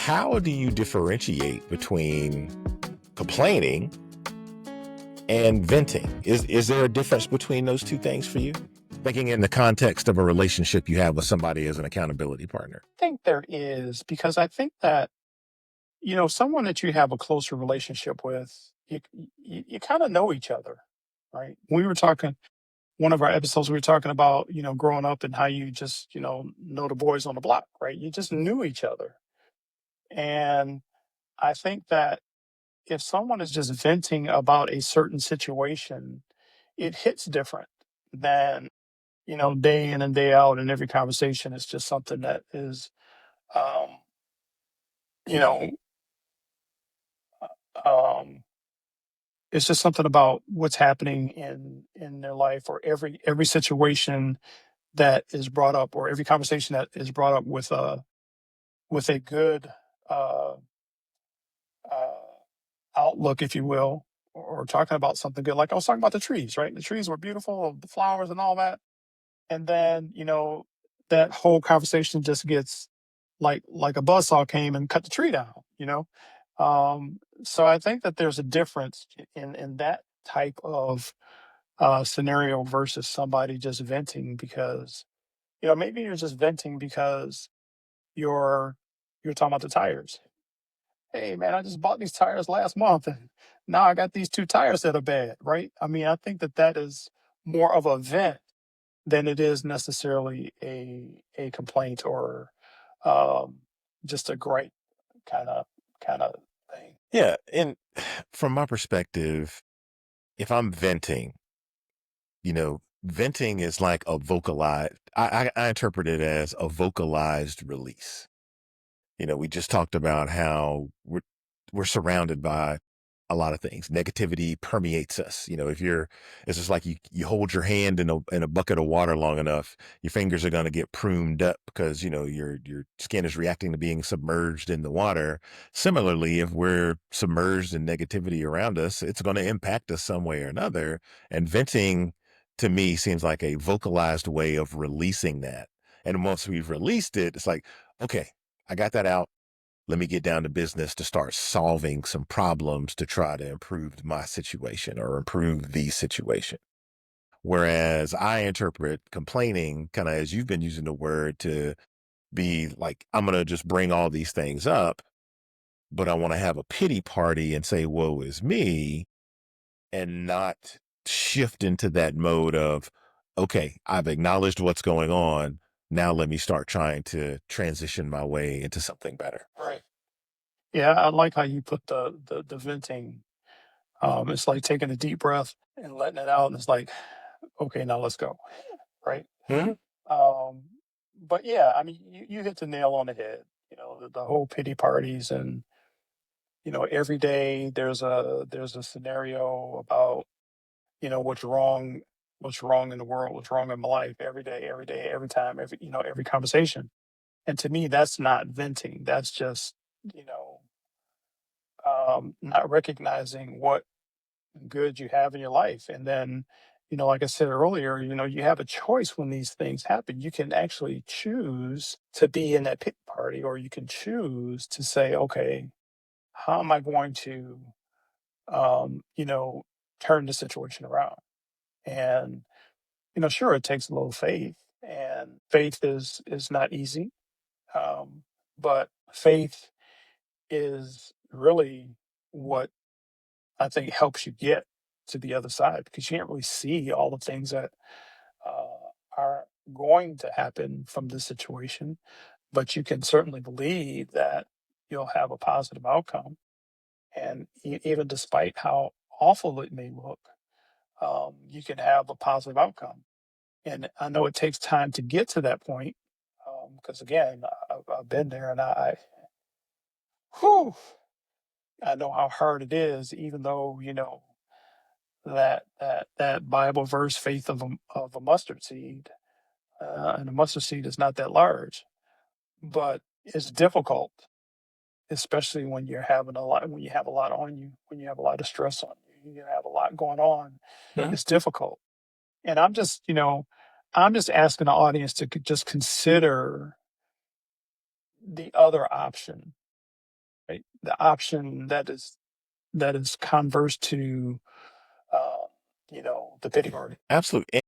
how do you differentiate between complaining and venting? Is there a difference between those two things for you? Thinking in the context of a relationship you have with somebody as an accountability partner. Think there is because I think that, someone that you have a closer relationship with, you kind of know each other, right? We were talking one of our episodes, we were talking about, growing up and how you just, know the boys on the block, right? You just knew each other. And I think that if someone is just venting about a certain situation, it hits different than, day in and day out, and every conversation is just something that is, um, you know, um, it's just something about what's happening in their life, or every situation that is brought up, or every conversation that is brought up with a good uh, uh, outlook, if you will, or talking about something good. Like I was talking about the trees, right? The trees were beautiful, the flowers and all that, and then that whole conversation just gets like a buzzsaw came and cut the tree down. So I think that there's a difference in that type of scenario versus somebody just venting because maybe you're just venting because you're you're talking about the tires. Hey man, I just bought these tires last month and now I got these two tires that are bad, right? I mean, I think that that is more of a vent than it is necessarily a complaint, or um, just a gripe kind of thing. Yeah. And from my perspective, if I'm venting, venting is like a vocalized, I interpret it as a vocalized release. We just talked about how we're surrounded by a lot of things. Negativity permeates us. If you're, it's just like you hold your hand in a bucket of water long enough, your fingers are going to get pruned up because your skin is reacting to being submerged in the water. Similarly, if we're submerged in negativity around us, it's going to impact us some way or another. And venting to me seems like a vocalized way of releasing that. And once we've released it, it's like, okay, I got that out. Let me get down to business to start solving some problems to try to improve my situation or improve the situation. Whereas I interpret complaining kind of as you've been using the word to be like, I'm going to just bring all these things up, but I want to have a pity party and say, woe is me, and not shift into that mode of, okay, I've acknowledged what's going on. Now let me start trying to transition my way into something better. Right. Yeah, I like how you put the venting. It's like taking a deep breath and letting it out, and it's like, okay, now let's go. Right. Mhm. Um, but yeah, I mean, you hit the nail on the head. The whole pity parties, and every day there's a scenario about what's wrong in the world, what's wrong in my life. Every day, every time, every conversation. And to me, that's not venting. That's just you know not recognizing what good you have in your life. And then, like I said earlier, you have a choice when these things happen. You can actually choose to be in that pit party, or you can choose to say, okay, how am I going to, um, you know, turn the situation around? And, sure, it takes a little faith, and faith is not easy. Um, but faith is really what I think helps you get to the other side, because you can't really see all the things that are going to happen from this situation, but you can certainly believe that you'll have a positive outcome. And even despite how awful it may look, you can have a positive outcome. And I know it takes time to get to that point, because again, I've been there, and whew, I know how hard it is, even though, that Bible verse, faith of a mustard seed, and a mustard seed is not that large, but it's difficult, especially when when you have a lot on you, when you have a lot of stress on you, you have a lot going on. Mhm. It's difficult, and I'm just asking the audience to just consider the other option. right? The option that is converse to, uh, the pity party. Absolutely.